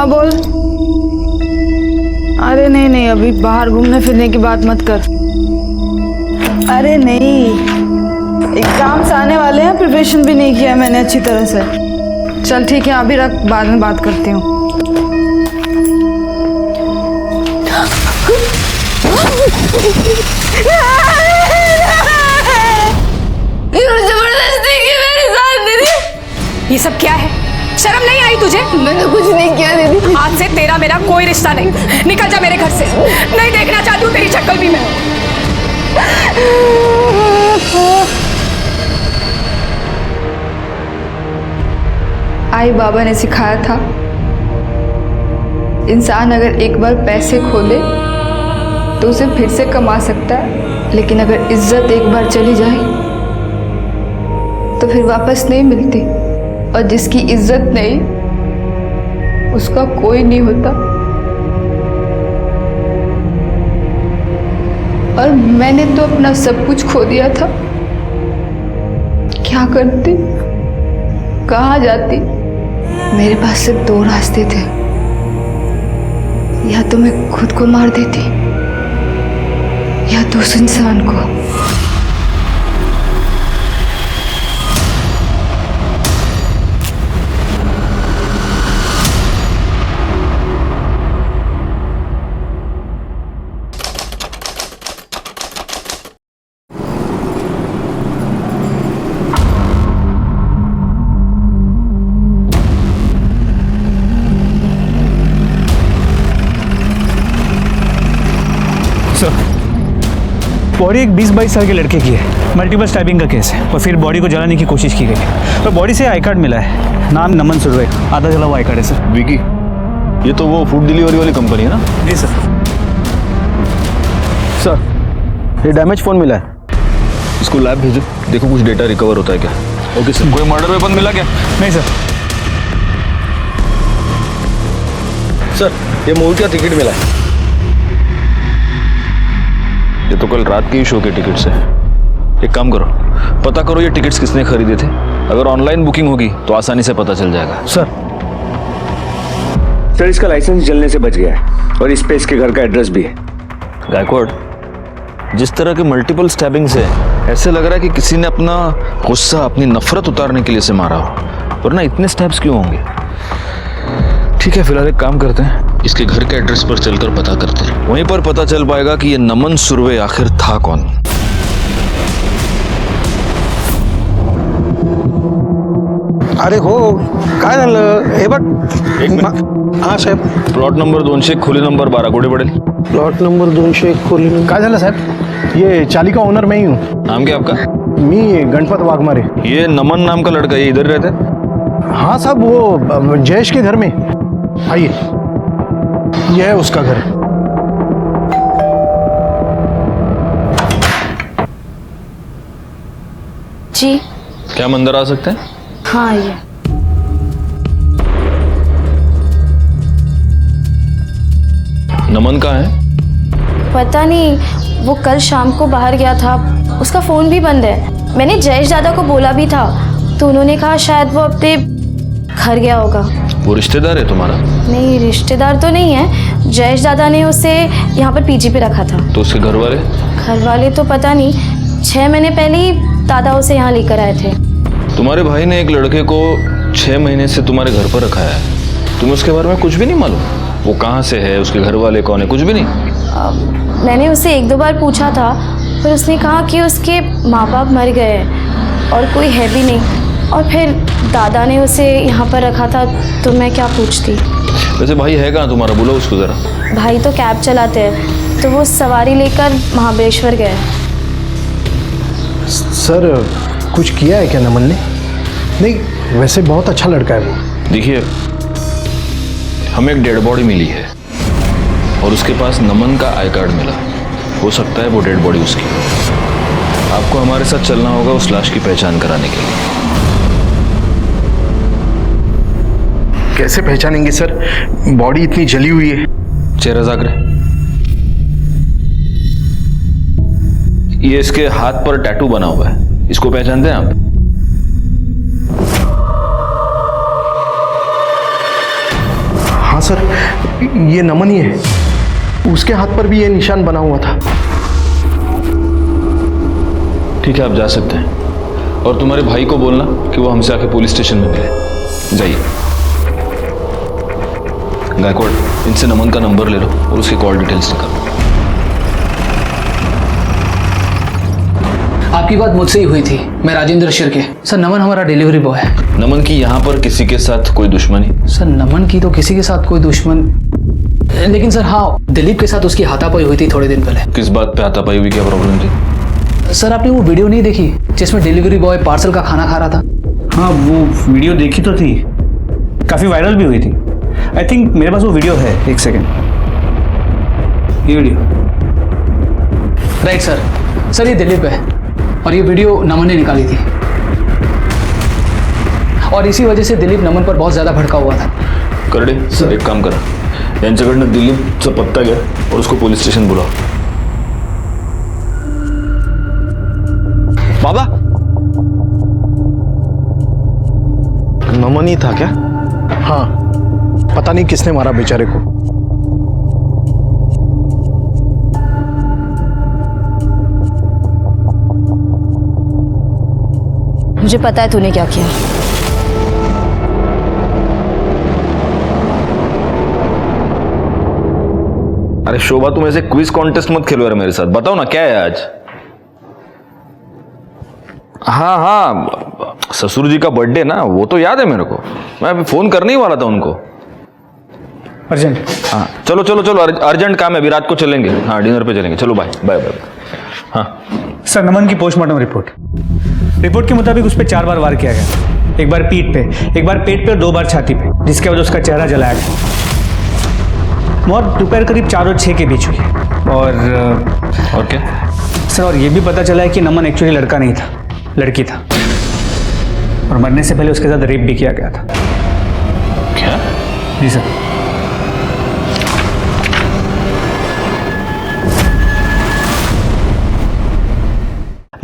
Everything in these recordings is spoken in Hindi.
हाँ बोल। अरे नहीं नहीं, अभी बाहर घूमने फिरने की बात मत कर। अरे नहीं, एग्जाम्स आने वाले हैं, प्रिपरेशन भी नहीं किया मैंने अच्छी तरह से। चल ठीक है, अभी रख, बाद में बात करती हूँ। जबरदस्ती की मेरे साथ दीदी। ये सब क्या है? शर्म नहीं आई तुझे? मैंने कुछ नहीं किया दीदी। आज से तेरा मेरा कोई रिश्ता नहीं। निकल जा मेरे घर से। नहीं देखना चाहती हूँ तेरी शक्ल भी मैं। आई बाबा ने सिखाया था, इंसान अगर एक बार पैसे खो ले तो उसे फिर से कमा सकता है, लेकिन अगर इज्जत एक बार चली जाए तो फिर वापस नहीं मिलती। और जिसकी इज्जत नहीं, उसका कोई नहीं होता। और मैंने तो अपना सब कुछ खो दिया था। क्या करती, कहाँ जाती? मेरे पास सिर्फ दो रास्ते थे, या तो मैं खुद को मार देती या तो उस इंसान को। बॉडी एक 20-22 साल के लड़के की है। मल्टीपल स्टैबिंग का केस है और फिर बॉडी को जलाने की कोशिश की गई है। तो बॉडी से आई कार्ड मिला है, नाम नमन सुरवे, आधा जला हुआ आई कार्ड है सर। विकी, ये तो वो फूड डिलीवरी वाली कंपनी है ना? जी सर। सर, ये डैमेज फोन मिला है, इसको लैब भेजो, देखो कुछ डेटा रिकवर होता है क्या। Okay sir. कोई मर्डर वेपन मिला क्या? नहीं सर। सर, ये मूवी का टिकट मिला है। ये तो कल रात के ही शो के टिकट्स है। एक काम करो, पता करो ये टिकट्स किसने खरीदे थे। अगर ऑनलाइन बुकिंग होगी तो आसानी से पता चल जाएगा। सर इसका लाइसेंस जलने से बच गया है और इस पे इसके घर का एड्रेस भी है। गायकवाड़, जिस तरह के मल्टीपल स्टैबिंग्स है, ऐसे लग रहा है कि किसी ने अपना गुस्सा, अपनी नफरत उतारने के लिए से मारा हो, वरना इतने स्टैब्स क्यों होंगे? ठीक है, फिलहाल एक काम करते हैं, इसके घर के एड्रेस पर चलकर पता करते हैं। वहीं पर पता चल पाएगा कि ये नमन सुरवे आखिर था कौन। अरे हो काय झालं हे बघ। एक मिनिट। हाँ साहेब, प्लॉट नंबर 200 खोली नंबर 12 कुठे पडेल? प्लॉट नंबर 201 खोली। काय झालं साहेब? ये चाली का ओनर मैं ही हूँ। नाम क्या आपका? मी गणपत वाघमारे। ये नमन नाम का लड़का ये इधर रहता है? हाँ साहब, वो जयेश के घर में। आइए, यह है उसका घर। जी क्या हम अंदर आ सकते हैं? हाँ, ये नमन कहाँ है? पता नहीं, वो कल शाम को बाहर गया था, उसका फोन भी बंद है। मैंने जयेश दादा को बोला भी था तो उन्होंने कहा शायद वो अपने घर गया होगा। वो रिश्तेदार है तुम्हारा? नहीं, रिश्तेदार तो नहीं है। जयेश दादा ने उसे यहाँ पर पीजी पे रखा था। तो उसके घर वाले? घर वाले तो पता नहीं, 6 महीने पहले ही दादा उसे यहाँ लेकर आए थे। तुम्हारे भाई ने एक लड़के को 6 महीने से तुम्हारे घर पर रखा है, तुम्हें उसके बारे में कुछ भी नहीं मालूम? वो कहाँ से है, उसके घर वाले कौन है, कुछ भी नहीं? मैंने उससे 1-2 बार पूछा था, पर उसने कहा कि उसके माँ बाप मर गए हैं और कोई है भी नहीं। और फिर दादा ने उसे यहाँ पर रखा था, तो मैं क्या पूछती। वैसे भाई है कहाँ तुम्हारा, बोलो उसको जरा। भाई तो कैब चलाते हैं, तो वो सवारी लेकर महाबलेश्वर गए। सर, कुछ किया है क्या नमन ने? नहीं, वैसे बहुत अच्छा लड़का है वो। देखिए, हमें एक डेड बॉडी मिली है और उसके पास नमन का आई कार्ड मिला। हो सकता है वो डेड बॉडी उसकी हो। आपको हमारे साथ चलना होगा उस लाश की पहचान कराने के लिए। कैसे पहचानेंगे सर? बॉडी इतनी जली हुई है। चेहरा जाकर, ये इसके हाथ पर टैटू बना हुआ है, इसको पहचानते हैं आप? हाँ सर, ये नमन ही है। उसके हाथ पर भी ये निशान बना हुआ था। ठीक है, आप जा सकते हैं। और तुम्हारे भाई को बोलना कि वो हमसे आके पुलिस स्टेशन में मिले। जाइए। गायकवाड़, इनसे नमन का नंबर ले लो और उसकी कॉल डिटेल्स निकालो। आपकी बात मुझसे ही हुई थी। मैं राजेंद्र शिर्के। सर, नमन हमारा डिलीवरी बॉय है। नमन की यहाँ पर किसी के साथ कोई दुश्मनी? सर, नमन की तो किसी के साथ कोई दुश्मन, लेकिन सर हाँ, दिलीप के साथ उसकी हाथापाई हुई थी थोड़े दिन पहले। किस बात पे हाथापाई हुई, क्या प्रॉब्लम थी? सर, आपने वो वीडियो नहीं देखी जिसमें डिलीवरी बॉय पार्सल का खाना खा रहा था? हाँ, वो वीडियो देखी तो थी, काफ़ी वायरल भी हुई थी। आई थिंक मेरे पास वो वीडियो है। एक सेकेंड, ये वीडियो। Right sir. सर, ये दिलीप है और ये वीडियो नमन ने निकाली थी, और इसी वजह से दिलीप नमन पर बहुत ज़्यादा भड़का हुआ था। करडे सर, एक काम करा, यांच्याकडनं दिलीपचा पत्ता घ्या और उसको पुलिस स्टेशन बुलाओ। बाबा, नमन ही था क्या? हाँ, पता नहीं किसने मारा बेचारे को। मुझे पता है तूने क्या किया। अरे शोभा, तुम ऐसे क्विज कॉन्टेस्ट मत खेलो यार मेरे साथ। बताओ ना क्या है आज? हाँ हाँ, ससुर जी का बर्थडे ना, वो तो याद है मेरे को। मैं अभी फोन करने ही वाला था उनको। अर्जेंट। हाँ चलो चलो चलो, अर्जेंट काम है, अभी रात को चलेंगे। हाँ, डिनर पे चलेंगे। चलो बाय बाय बाय। हाँ सर, नमन की पोस्टमार्टम रिपोर्ट के मुताबिक उस पर 4 बार वार किया गया। एक बार पीठ पे, एक बार पेट पे और 2 बार छाती पे, जिसके वजह उसका चेहरा जलाया गया। मौत दोपहर करीब 4 और 6 के बीच हुई। और क्या सर, और ये भी पता चला है कि नमन एक्चुअली लड़का नहीं था, लड़की था, और मरने से पहले उसके साथ रेप भी किया गया था। क्या? जी सर।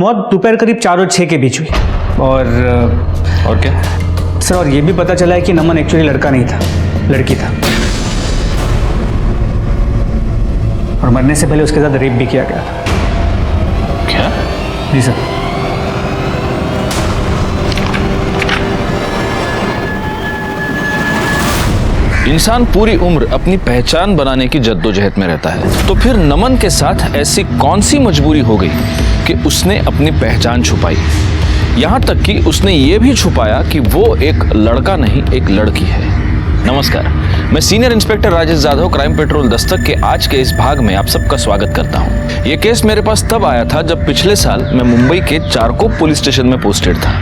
मौत दोपहर करीब 4 और 6 के बीच हुई। और क्या सर, और ये भी पता चला है कि नमन एक्चुअली लड़का नहीं था, लड़की था, और मरने से पहले उसके साथ रेप भी किया गया था। क्या? जी सर। इंसान पूरी उम्र अपनी पहचान बनाने की जद्दोजहद में रहता है, तो फिर नमन के साथ ऐसी कौन सी मजबूरी हो गई कि उसने अपनी पहचान छुपाई? यहाँ तक कि उसने ये भी छुपाया कि वो एक लड़का नहीं, एक लड़की है। नमस्कार, मैं senior inspector Rajesh Jadhav, crime petrol Dastak के आज के इस भाग में आप सबका स्वागत करता हूँ। ये केस मेरे पास तब आया था जब पिछले साल मैं मुंबई के चारकोप पुलिस स्टेशन में पोस्टेड था।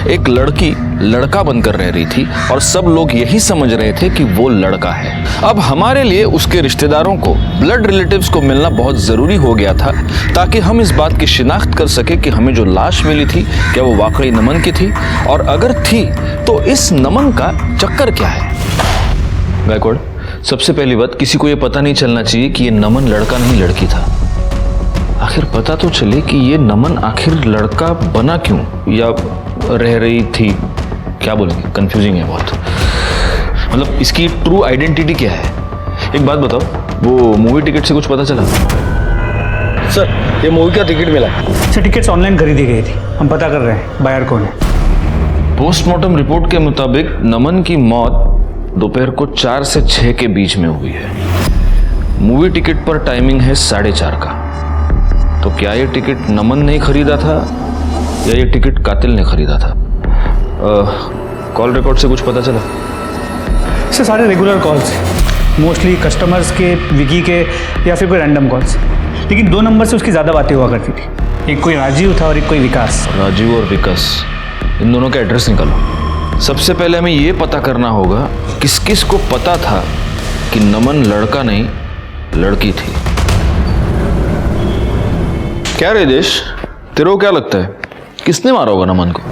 एक लड़की लड़का बनकर रह रही थी और सब लोग यही समझ रहे थे कि वो लड़का है। अब हमारे लिए उसके रिश्तेदारों को, ब्लड रिलेटिव्स को मिलना बहुत जरूरी हो गया था, ताकि हम इस बात की शिनाख्त कर सके कि हमें जो लाश मिली थी क्या वो वाकई नमन की थी, और अगर थी तो इस नमन का चक्कर क्या है। गायकवाड़, सबसे पहली बात, किसी को ये पता नहीं चलना चाहिए कि ये नमन लड़का नहीं लड़की था। आखिर पता तो चले कि ये नमन आखिर लड़का बना क्यों, या रह रही थी, क्या बोलेंगे, कंफ्यूजिंग है बहुत। मतलब इसकी ट्रू आइडेंटिटी क्या है? एक बात बताओ, वो मूवी टिकट से कुछ पता चला? सर, ये मूवी का टिकट मिला। सर, टिकट्स ऑनलाइन खरीदी गई थी, हम पता कर रहे हैं बायर कौन है। पोस्टमार्टम रिपोर्ट के मुताबिक नमन की मौत दोपहर को 4 से 6 के बीच में हुई है। मूवी टिकट पर टाइमिंग है 4:30 का। तो क्या ये टिकट नमन ने खरीदा था या ये टिकट कातिल ने खरीदा था? कॉल रिकॉर्ड से कुछ पता चला? सर, सारे रेगुलर कॉल्स, मोस्टली कस्टमर्स के, विकी के, या फिर कोई रैंडम कॉल्स। लेकिन 2 नंबर से उसकी ज़्यादा बातें हुआ करती थी। एक कोई राजीव था और एक कोई विकास। राजीव और विकास, इन दोनों का एड्रेस निकालो। सबसे पहले हमें ये पता करना होगा किस किस को पता था कि नमन लड़का नहीं लड़की थी। क्या रे देश, तेरे को क्या लगता है किसने मारा होगा नमन को?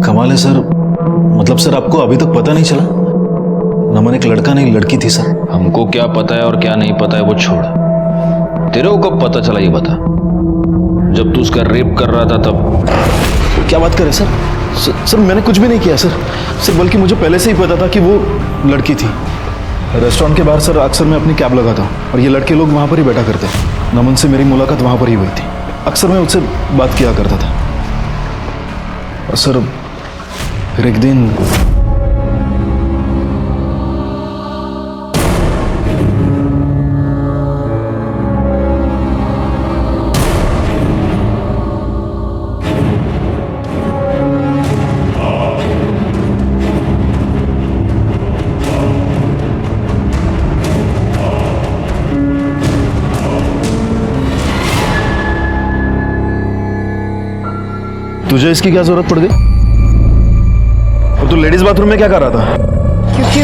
कमाल है सर, मतलब सर आपको अभी तक पता नहीं चला? नमन एक लड़का नहीं लड़की थी सर। हमको क्या पता है और क्या नहीं पता है वो छोड़, तेरे को कब पता चला ये बता। जब तू उसका रेप कर रहा था तब? क्या बात कर रहे सर? सर मैंने कुछ भी नहीं किया सर। सर बल्कि मुझे पहले से ही पता था कि वो लड़की थी। रेस्टोरेंट के बाहर सर अक्सर मैं अपनी कैब लगाता हूँ और ये लड़के लोग वहाँ पर ही बैठा करते हैं। नमन से मेरी मुलाकात वहाँ पर ही हुई थी। अक्सर मैं उससे बात किया करता था। और सर फिर एक दिन तुझे इसकी क्या जरूरत पड़ गई? और तू लेडीज बाथरूम में क्या कर रहा था? क्योंकि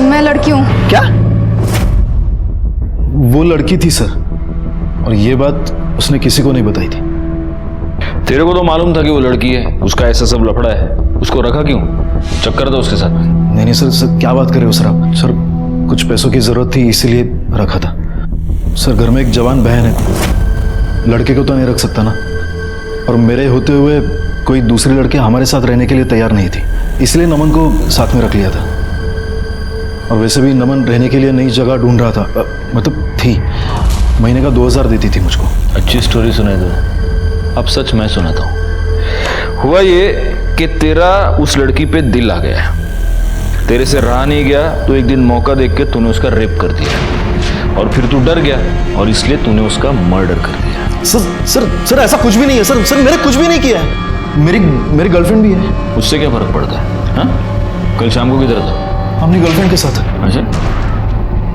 मैं लड़की हूँ। क्या? वो लड़की थी सर, और ये बात उसने किसी को नहीं बताई थी। तेरे को तो मालूम था कि वो लड़की है, उसका ऐसा सब लफड़ा है, उसको रखा क्यों? चक्कर था उसके साथ? नहीं सर क्या बात कर रहे हो सर आप? सर कुछ पैसों की जरूरत थी इसीलिए रखा था। सर घर में एक जवान बहन है, लड़के को तो नहीं रख सकता ना। और मेरे होते हुए कोई दूसरी लड़की हमारे साथ रहने के लिए तैयार नहीं थी, इसलिए नमन को साथ में रख लिया था। और वैसे भी नमन रहने के लिए नई जगह ढूंढ रहा था, मतलब थी। महीने का 2000 देती थी मुझको। अच्छी स्टोरी सुनाई दो। अब सच मैं सुनाता हूँ। हुआ ये कि तेरा उस लड़की पे दिल आ गया, तेरे से रहा नहीं गया, तो एक दिन मौका देख के तूने उसका रेप कर दिया, और फिर तू डर गया और इसलिए तूने उसका मर्डर कर दिया। सर ऐसा कुछ भी नहीं है सर। सर मैंने कुछ भी नहीं किया है। मेरी गर्लफ्रेंड भी है। उससे क्या फर्क पड़ता है? हाँ, कल शाम को किधर था? अपनी गर्लफ्रेंड के साथ। अच्छा,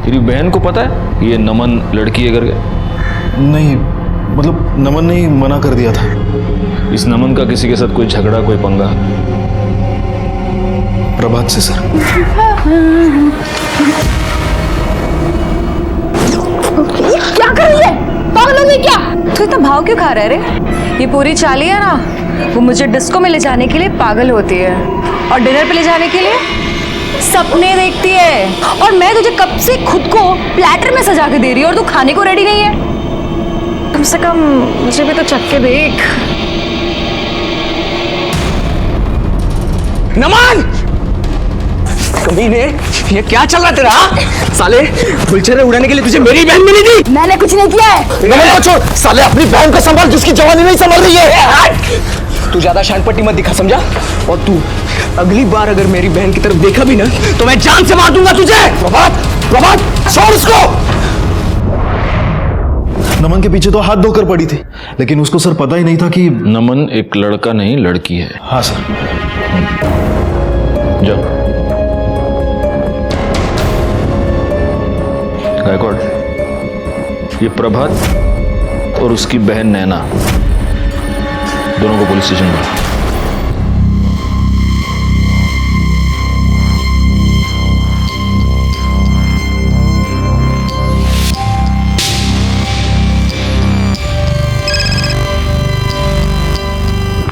तेरी बहन को पता है ये नमन लड़की है करके? नहीं, मतलब नमन ने ही मना कर दिया था। इस नमन का किसी के साथ कोई झगड़ा, कोई पंगा? प्रभात से सर। क्या कर रही है? पागल हो गई क्या? तू इतना भाव क्यों खा रहा है रे? ये पूरी चाली है ना, वो मुझे डिस्को में ले जाने के लिए पागल होती है, और डिनर पे ले जाने के लिए सपने देखती है। और मैं तुझे कब से खुद को प्लेटर में सजा के दे रही हूँ और तू खाने को रेडी नहीं है। कम से कम मुझे भी तो चख के देख। नमन! कमीने, ये क्या चल रहा तेरा? साले गुलछरे उड़ाने के लिए तुझे मेरी बहन मिली थी। मैंने कुछ नहीं किया है। नमन को छोड़, साले अपनी बहन को संभाल जिसकी जवानी नहीं संभल रही है। तू ज्यादा शानपट्टी मत दिखा, समझा? और तू अगली बार अगर मेरी बहन की तरफ देखा भी ना तो मैं जान से मार दूंगा तुझे। प्रभात छोड़ उसको। नमन के पीछे तो हाथ धोकर पड़ी थी, लेकिन उसको सर पता ही नहीं था कि नमन एक लड़का नहीं लड़की है। हाँ सर। जाओ गायकवाड़, ये प्रभात और उसकी बहन नैना दोनों को पुलिस स्टेशन बुलाओ।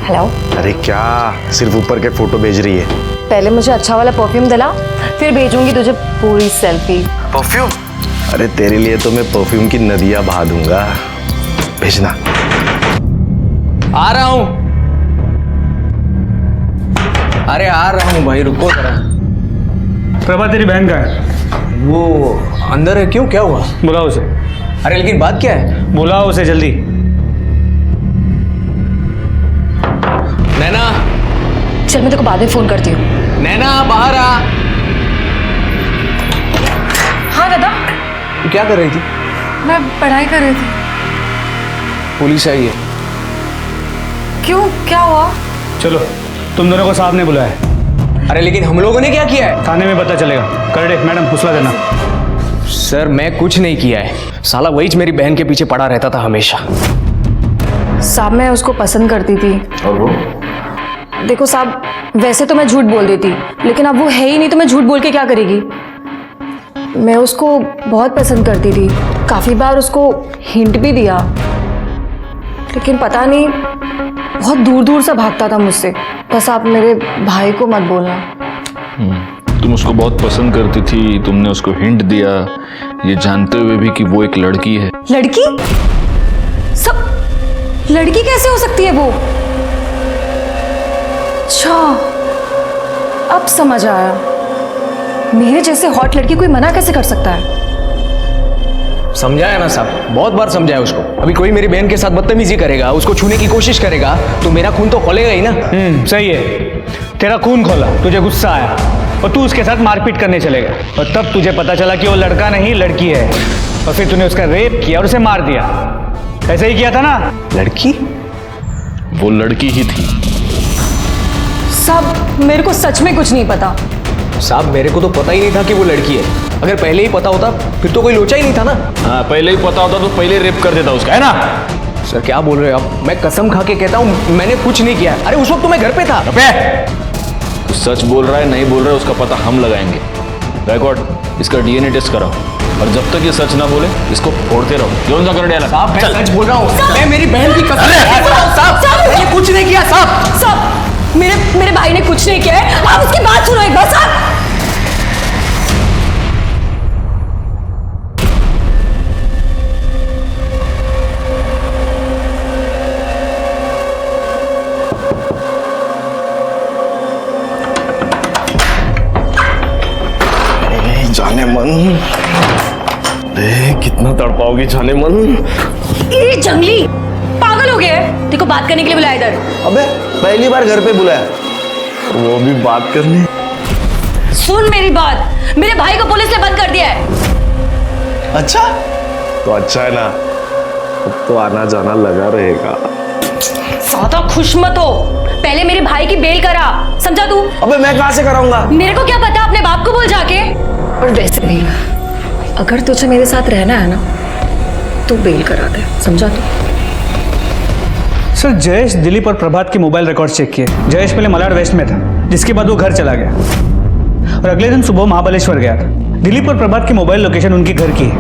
हेलो। अरे क्या सिर्फ ऊपर के फोटो भेज रही है? पहले मुझे अच्छा वाला परफ्यूम दिला, फिर भेजूंगी तुझे पूरी सेल्फी। परफ्यूम? अरे तेरे लिए तो मैं परफ्यूम की नदियां बहा दूंगा, भेजना। आ रहा हूं। अरे आ रहा हूं भाई, रुको जरा। प्रभा तेरी बहन का है? वो अंदर है। क्यों, क्या हुआ? बुलाओ उसे। अरे लेकिन बात क्या है? बुलाओ उसे जल्दी। नैना, चल मैं तेरे को बाद में फोन करती हूँ। नैना बाहर आ। हाँ दादा, तू क्या कर रही थी? मैं पढ़ाई कर रही थी। पुलिस आई है। क्यों, क्या हुआ? चलो, तुम दोनों को साहब ने बुलाया। अरे लेकिन हम लोगों ने क्या किया है? थाने में पता चलेगा। करडे मैडम फुसला देना। सर मैं कुछ नहीं किया है, साला वही मेरी बहन के पीछे पड़ा रहता था हमेशा। साहब मैं उसको पसंद करती थी। और वो? देखो साहब, वैसे तो मैं झूठ बोल देती, लेकिन अब वो है ही नहीं तो मैं झूठ बोल के क्या करेगी। मैं उसको बहुत पसंद करती थी, काफ़ी बार उसको हिंट भी दिया, लेकिन पता नहीं बहुत दूर दूर से भागता था मुझसे। बस आप मेरे भाई को मत बोलना। तुम उसको बहुत पसंद करती थी, तुमने उसको हिंट दिया, ये जानते हुए भी कि वो एक लड़की है। लड़की? सब लड़की कैसे हो सकती है वो? अच्छा, अब समझ आया। मेरे जैसे हॉट लड़की कोई मना कैसे कर सकता है? समझाया ना साहब, बहुत बार समझाया उसको। अभी कोई मेरी बहन के साथ बदतमीजी करेगा, उसको छूने की कोशिश करेगा तो मेरा खून तो खोलेगा ही ना। सही है, तेरा खून खोला, तुझे गुस्सा आया और तू उसके साथ मारपीट करने चले गया, और तब तुझे पता चला कि वो लड़का नहीं लड़की है, और फिर तूने उसका रेप किया और उसे मार दिया। ऐसे ही किया था ना? लड़की? वो लड़की ही थी। साहब, मेरे को सच में कुछ नहीं पता। साहब, मेरे को तो पता ही नहीं था कि वो लड़की है। अगर पहले ही पता होता फिर तो कोई लोचा ही नहीं था ना। हाँ, पहले ही पता होता तो पहले रेप कर देता उसका, है ना? सर क्या बोल रहे हो आप? मैं कसम खा के कहता हूँ मैंने कुछ नहीं किया। अरे उस वक्त तो मैं घर पे था। तू सच बोल रहा है नहीं बोल रहा है उसका पता हम लगाएंगे। बैकवर्ड, इसका डीएनए टेस्ट कराओ, और जब तक ये सच ना बोले इसको फोड़ते रहो। कौन सा कर डाला? साहब मैं सच बोल रहा हूँ, मैं मेरी बहन की कसम साहब, मैंने कुछ नहीं किया साहब। साहब, मेरे भाई ने कुछ नहीं किया है। आप उसकी बात सुनो एक बार साहब। जाने मन, कितना तड़पाओगी जाने मन। ये जंगली पागल हो गया है। देखो बात करने के लिए बुलाया इधर। अबे पहली बार घर पे बुलाया, वो भी बात करने। सुन मेरी बात, मेरे भाई को पुलिस ने बंद कर दिया है। अच्छा तो अच्छा है ना, अब तो आना जाना लगा रहेगा। ज्यादा खुश मत हो, पहले मेरे भाई की बेल करा, समझा तू? अबे मैं कहां से कराऊंगा? मेरे को क्या पता, अपने बाप को बोल जाके। और वैसे भी अगर तुझे मेरे साथ रहना है ना तो बेल करा दे, समझा तू? सर, जयेश दिलीप और प्रभात के मोबाइल रिकॉर्ड्स चेक किए। जयेश पहले मलाड वेस्ट में था, जिसके बाद वो घर चला गया और अगले दिन सुबह महाबलेश्वर गया था। दिलीप और प्रभात की मोबाइल लोकेशन उनकी घर की है।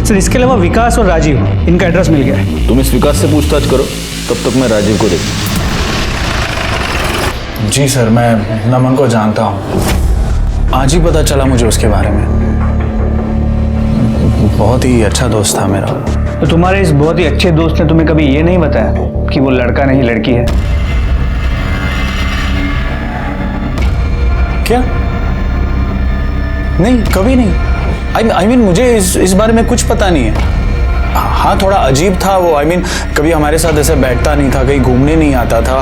सर, इसके अलावा विकास और राजीव, इनका एड्रेस मिल गया है। तुम इस विकास से पूछताछ करो, तब तक मैं राजीव को देखूं। जी सर, मैं नमन को जानता हूँ, आज ही पता चला मुझे उसके बारे में। बहुत ही अच्छा दोस्त था मेरा। तो तुम्हारे इस बहुत ही अच्छे दोस्त ने तुम्हें कभी ये नहीं बताया कि वो लड़का नहीं लड़की है? क्या? नहीं, कभी नहीं। आई मीन मुझे इस बारे में कुछ पता नहीं है। हाँ, थोड़ा अजीब था वो। कभी हमारे साथ ऐसे बैठता नहीं था, कहीं घूमने नहीं आता था,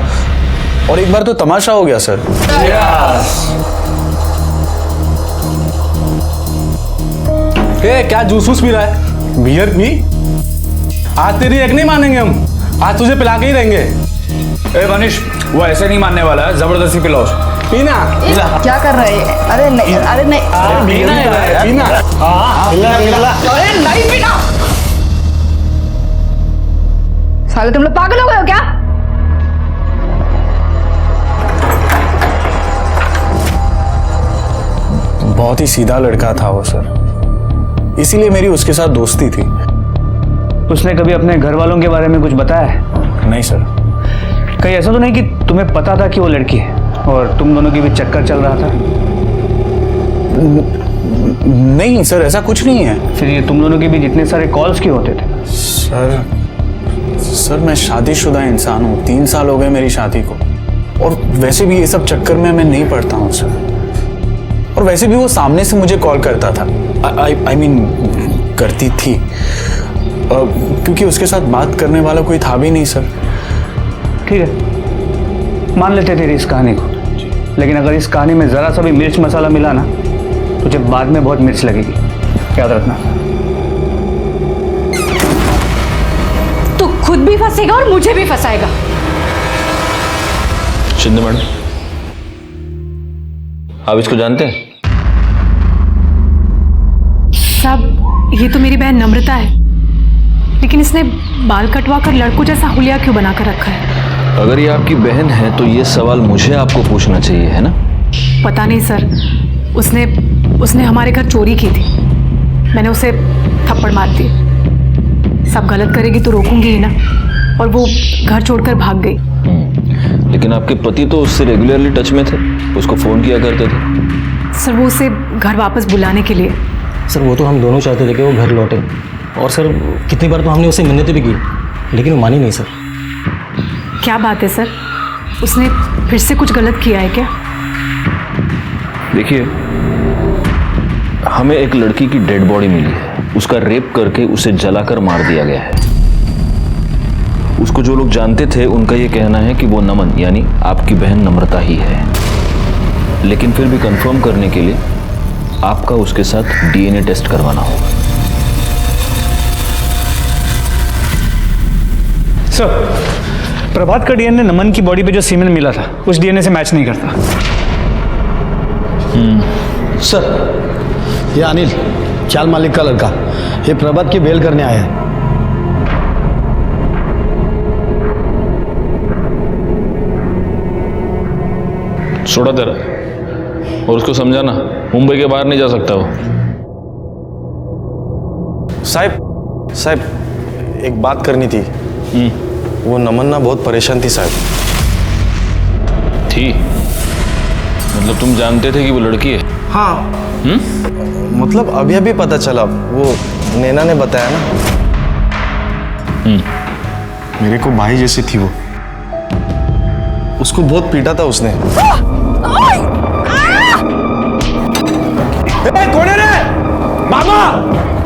और एक बार तो तमाशा हो गया सर। क्या जूस पी रहा है? बियर पी। आज तेरी एक नहीं मानेंगे हम, आज तुझे पिला के ही रहेंगे। ए मनीष, वो ऐसे नहीं मानने वाला है, जबरदस्ती पिलाओ। पीना। क्या कर रहे हैं? अरे नहीं, अरे नहीं, पीना है, पीना। अरे नहीं पीना। साले तुम लोग पागल हो गए हो क्या? बहुत ही सीधा लड़का था वो सर, इसीलिए मेरी उसके साथ दोस्ती थी। उसने कभी अपने घर वालों के बारे में कुछ बताया है? नहीं सर। कहीं ऐसा तो नहीं कि तुम्हें पता था कि वो लड़की है और तुम दोनों के बीच चक्कर चल रहा था? नहीं सर, ऐसा कुछ नहीं है। फिर ये तुम दोनों के बीच इतने सारे कॉल्स क्यों होते थे? सर मैं शादीशुदा इंसान हूँ, 3 साल हो गए मेरी शादी को, और वैसे भी ये सब चक्कर में मैं नहीं पड़ता हूँ सर। और वैसे भी वो सामने से मुझे कॉल करता था, आई मीन करती थी, क्योंकि उसके साथ बात करने वाला कोई था भी नहीं सर। ठीक है, मान लेते तेरी इस कहानी को, लेकिन अगर इस कहानी में जरा सा भी मिर्च मसाला मिला ना, तुझे बाद में बहुत मिर्च लगेगी, याद रखना। तू खुद भी फंसेगा और मुझे भी फंसाएगा। शिंदे मैडम, आप इसको जानते हैं? साहब, ये तो मेरी बहन नम्रता है, लेकिन इसने बाल कटवा कर लड़कों जैसा हुलिया क्यों बनाकर रखा है? अगर ये आपकी बहन है तो ये सवाल मुझे आपको पूछना चाहिए, है ना? पता नहीं सर, उसने हमारे घर चोरी की थी, मैंने उसे थप्पड़ मार दी। सब गलत करेगी तो रोकूंगी ही ना, और वो घर छोड़कर भाग गई। लेकिन आपके पति तो उससे रेगुलरली टच में थे, उसको फोन किया करते थे। सर वो उसे घर वापस बुलाने के लिए। सर वो तो हम दोनों चाहते थे कि वो घर लौटे, और सर कितनी बार तो हमने उसे मिन्नतें भी की, लेकिन वो मानी नहीं सर। क्या बात है सर, उसने फिर से कुछ गलत किया है क्या? देखिए, हमें एक लड़की की डेड बॉडी मिली है, उसका रेप करके उसे जलाकर मार दिया गया है। उसको जो लोग जानते थे उनका ये कहना है कि वो नमन यानी आपकी बहन नम्रता ही है, लेकिन फिर भी कंफर्म करने के लिए आपका उसके साथ डीएनए टेस्ट करवाना होगा। सर, प्रभात का डीएनए नमन की बॉडी पे जो सीमेन मिला था उस डीएनए से मैच नहीं करता। सर, ये अनिल चाल मालिक का लड़का, ये प्रभात की बेल करने आया है। छोड़ा तेरा, और उसको समझाना मुंबई के बाहर नहीं जा सकता वो। साहब, एक बात करनी थी। वो नमन ना बहुत परेशान थी साहब। थी? मतलब तुम जानते थे कि वो लड़की है? हाँ। मतलब अभी पता चला, वो नैना ने बताया ना। मेरे को भाई जैसी थी वो। उसको बहुत पीटा था उसने। कौन है रे? मामा,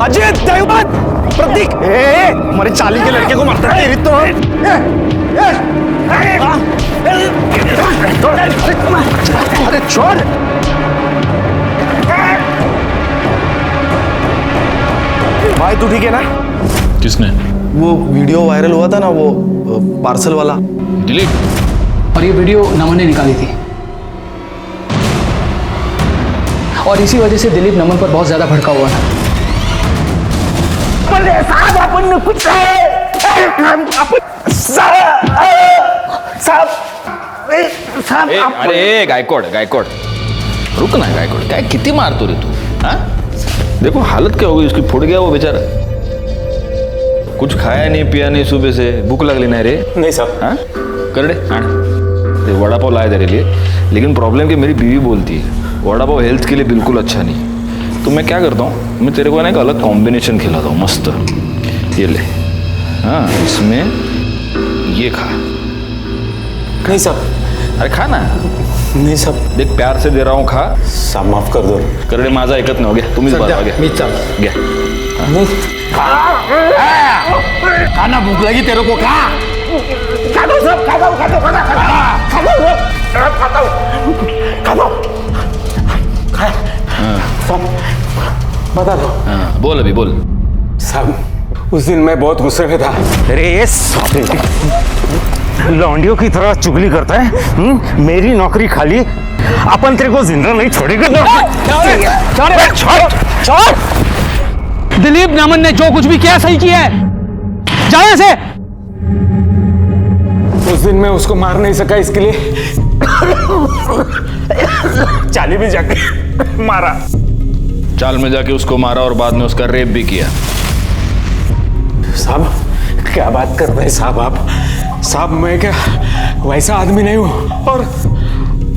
अजीत, दैवत, प्रतीक, हमारे चाली के लड़के को मारता है तो। अरे छोड़। भाई तू ठीक है ना? किसने? वो वीडियो वायरल हुआ था ना, वो पार्सल वाला दिलीप। और ये वीडियो नमन ने निकाली थी, और इसी वजह से दिलीप नमन पर बहुत ज्यादा भड़का हुआ था। अरे गायकवाड, रुक ना गायकवाड, काय किती मारतो रे तू? हाँ, देखो हालत क्या हो गई उसकी, फुट गया वो बेचारा। कुछ खाया नहीं पिया नहीं, सुबह से भूख लगली नहीं रे? नहीं साहब। हाँ, कर दे, वड़ा पाव लाया तेरे लिए, लेकिन प्रॉब्लम कि मेरी बीवी बोलती है वड़ा पाव हेल्थ के लिए बिल्कुल अच्छा नहीं। तो मैं क्या करता हूँ, मैं तेरे को ना एक अलग कॉम्बिनेशन खिलाता हूँ, मस्त। ये ले, हाँ, इसमें ये खा। नहीं साहब। अरे खा ना। नहीं साहब। देख प्यार से दे रहा हूँ, खा। साहब माफ कर दो। करडे माझा ऐकत नाही हो गया, तुम्हीच बरं घ्या, मीच चाल घ्या। खाना भूख लगी तेरे को? खा दो सब, खा दो। सब बता दो। हाँ, बोल अभी बोल। साहब, उस दिन मैं बहुत गुस्से में था। अरे लौंडियों की तरह चुगली करता है। मेरी नौकरी खाली, अपन तेरे को जिंदा नहीं छोड़ेगा। छोड़। दिलीप नमन ने जो कुछ भी किया सही किया है, जा यहाँ से। उस दिन मैं उसको मार नहीं सका, इसके लिए चाली में जाके मारा। चाल में जाके उसको मारा और बाद में उसका रेप भी किया। साहब क्या बात कर रहे हैं साहब आप? साहब मैं क्या वैसा आदमी नहीं हूं, और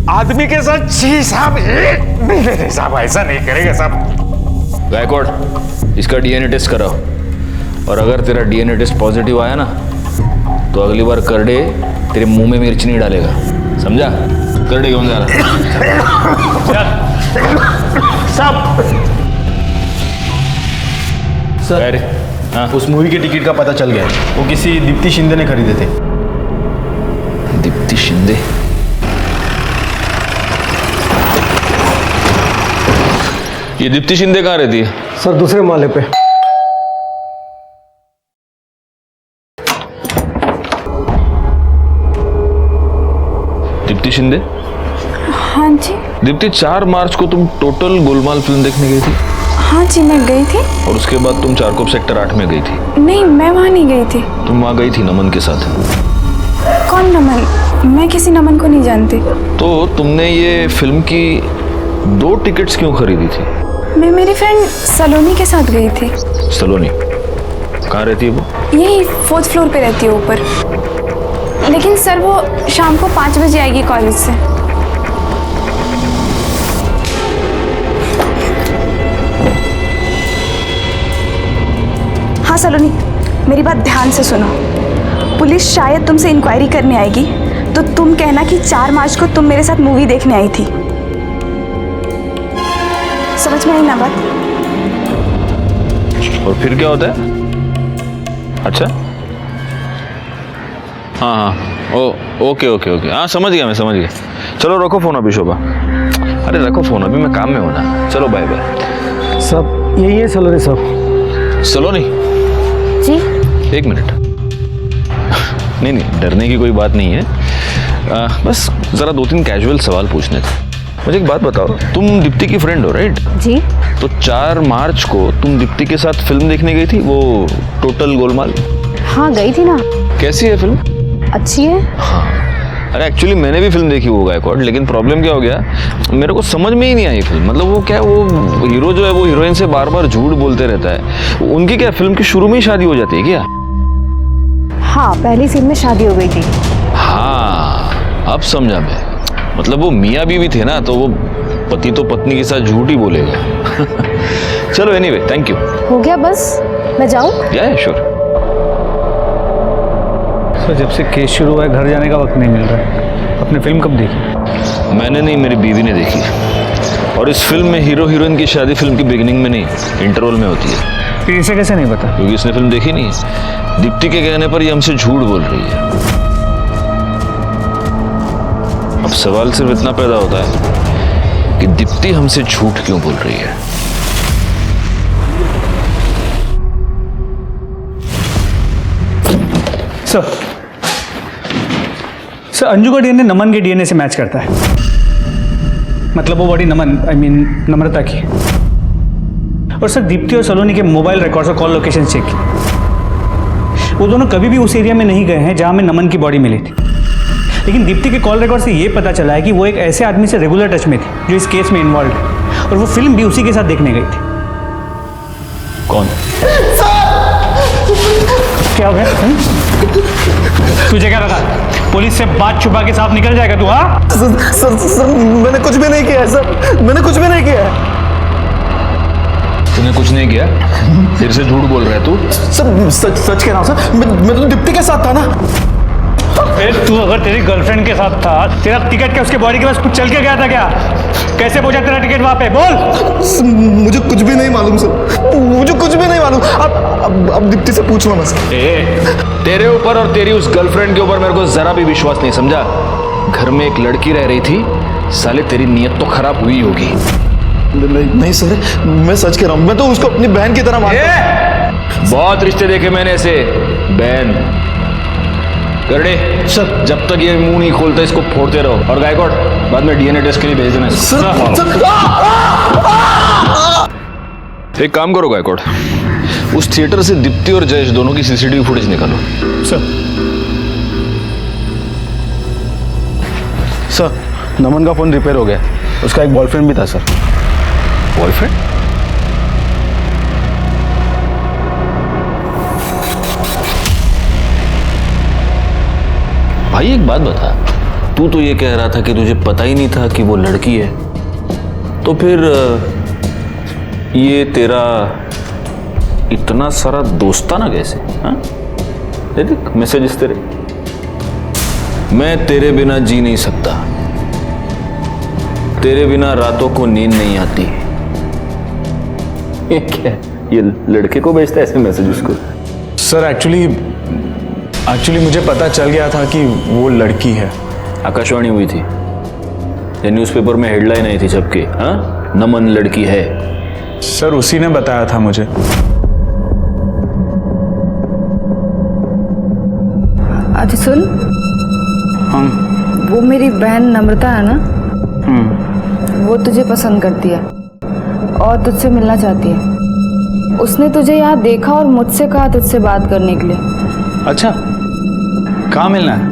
आदमी के साथ छी साहब नहीं साहब, ऐसा नहीं करेगा साहब। गायकवाड, इसका डीएनए टेस्ट कराओ, और अगर तेरा डीएनए टेस्ट पॉजिटिव आया ना तो अगली बार करडे तेरे मुंह में मिर्च नहीं डालेगा, समझा? करडे घेऊन जा साहब। सर, हाँ? उस मूवी के टिकट का पता चल गया, वो किसी दीप्ति शिंदे ने खरीदे थे। दीप्ति शिंदे? ये दीप्ति शिंदे कहाँ रहती है? सर, दूसरे माले पे। दीप्ति शिंदे? हाँ जी। दीप्ति, 4 मार्च को तुम टोटल गोलमाल फिल्म देखने गई थी? हाँ जी, मैं गई थी। और उसके बाद तुम चारकोप सेक्टर 8 में गई थी? नहीं, मैं वहाँ नहीं गई थी। तुम वहाँ गई थी नमन के साथ? कौन नमन? मैं किसी नमन को नहीं जानती। तो तुमने ये फिल्म की 2 टिकट्स क्यों खरीदी थी? मैं मेरी फ्रेंड सलोनी के साथ गई थी। सलोनी कहाँ रहती है वो? यही 4th फ्लोर पे रहती है, ऊपर। लेकिन सर वो शाम को 5 बजे आएगी कॉलेज से। सलोनी, मेरी बात ध्यान से सुनो। पुलिस शायद तुमसे इंक्वायरी करने आएगी, तो तुम कहना कि 4 मार्च को तुम मेरे साथ मूवी देखने आई थी। समझ में आई ना बात? और फिर क्या होता है? अच्छा, हाँ हाँ, ओके ओके ओके, हाँ समझ गया, मैं समझ गया। चलो रखो फोन अभी शोभा। अरे रखो फोन अभी, मैं काम में हूँ ना। चलो बाय बाय। सब यही है सलोनी साहब। सलोनी जी? 1 मिनट। नहीं नहीं, डरने की कोई बात नहीं है। बस ज़रा 2-3 कैजुअल सवाल पूछने थे। मुझे एक बात बताओ, तुम दीप्ति की फ्रेंड हो राइट? जी। तो 4 मार्च को तुम दीप्ति के साथ फिल्म देखने गई थी, वो टोटल गोलमाल? हाँ गई थी ना। कैसी है फिल्म? अच्छी है। हाँ, अरे एक्चुअली मैंने भी फिल्म देखी वो गायकवाड़, लेकिन प्रॉब्लम क्या हो गया, मेरे को समझ में ही नहीं आई फिल्म। मतलब वो क्या, वो हीरो जो है वो हीरोइन से बार बार झूठ बोलते रहता है। उनकी क्या फिल्म की शुरू में ही शादी हो जाती है क्या? हाँ, पहली सीन में शादी हो गई थी। हाँ, अब समझा मैं। मतलब वो मियाँ बीवी थे ना, तो वो पति तो पत्नी के साथ झूठ ही बोलेगा। चलो एनीवे, थैंक यू। हो गया बस, मैं जाऊँ? या श्योर। सर जब से केस शुरू हुआ है घर जाने का वक्त नहीं मिल रहा है। आपने फिल्म कब देखी? मैंने नहीं, मेरी बीवी ने देखी। और इस फिल्म में हीरो हीरोइन की शादी फिल्म की बिगिनिंग में नहीं, इंटरवल में होती है। फिर इसे कैसे नहीं पता? क्योंकि इसने फिल्म देखी नहीं है। दीप्ति के कहने पर ये हमसे झूठ बोल रही है। अब सवाल सिर्फ इतना पैदा होता है कि दीप्ति हमसे झूठ क्यों बोल रही है। सर अंजू का डीएनए नमन के डीएनए से मैच करता है। मतलब वो बॉडी नमन, आई मीन नम्रता की। और सर दीप्ति और सलोनी के मोबाइल रिकॉर्ड्स और कॉल लोकेशन चेक की। वो दोनों कभी भी उस एरिया में नहीं गए हैं जहां में नमन की बॉडी मिली थी। लेकिन दीप्ति के कॉल रिकॉर्ड से ये पता चला है कि वो एक ऐसे आदमी से रेगुलर टच में थी जो इस केस में इन्वॉल्व है, और वो फिल्म भी उसी के साथ देखने गई थी। कौन? क्या हो गया? तुझे क्या लगा पुलिस से बात छुपा के साफ निकल जाएगा तू? हाँ सर मैंने कुछ भी नहीं किया है सर, मैंने कुछ भी नहीं किया है। तूने कुछ नहीं किया? फिर से झूठ बोल रहा है तू? सर सच कह रहा हूँ सर, मैं तो दीप्ति के साथ था ना। फिर तू अगर तेरी गर्लफ्रेंड के साथ था, तेरा टिकट क्या उसके बॉडी के पास कुछ चल के गया था क्या? कैसे पहुंचा तेरा टिकट वहां पे? बोल। मुझे कुछ भी नहीं मालूम सर, मुझे कुछ भी नहीं मालूम। अब दीप्ति से पूछ लो ना सर। तेरे ऊपर और तेरी उस गर्लफ्रेंड के ऊपर मेरे को जरा भी विश्वास नहीं, समझा? घर में एक लड़की रह रही थी, साले तेरी नीयत तो खराब हुई होगी। नहीं सर, मैं सच कह रहा हूँ, मैं तो उसको अपनी बहन की तरह मानता। बहुत रिश्ते देखे मैंने ऐसे। बहन करने सर, जब तक ये मुंह नहीं खोलता इसको फोड़ते रहो। और गायकवाड़ बाद में डीएनए टेस्ट के लिए भेज देना। एक काम करो गायकवाड़, उस थिएटर से दीप्ति और जयेश दोनों की सीसीटीवी फुटेज निकालो। सर नमन का फोन रिपेयर हो गया, उसका एक बॉयफ्रेंड भी था सर। बॉयफ्रेंड? भाई एक बात बता, तू तो ये कह रहा था कि तुझे पता ही नहीं था कि वो लड़की है, तो फिर ये तेरा इतना सारा दोस्ताना कैसे? हाँ, देख मैसेजेस तेरे। मैं तेरे बिना जी नहीं सकता, तेरे बिना रातों को नींद नहीं आती। ये क्या, ये लड़के को भेजता है ऐसे मैसेज उसको? सर एक्चुअली मुझे पता चल गया था कि वो लड़की है। आकाशवाणी हुई थी, ये न्यूज़पेपर में हेडलाइन आई थी सबके, हाँ, नमन लड़की है। सर उसी ने बताया था मुझे। अच्छा सुन, वो मेरी बहन नम्रता है ना, वो तुझे पसंद करती है और तुझसे मिलना चाहती है। उसने तुझे यहाँ देखा और मुझसे कहा तुझसे बात करने के लिए। अच्छा, कहाँ मिलना है?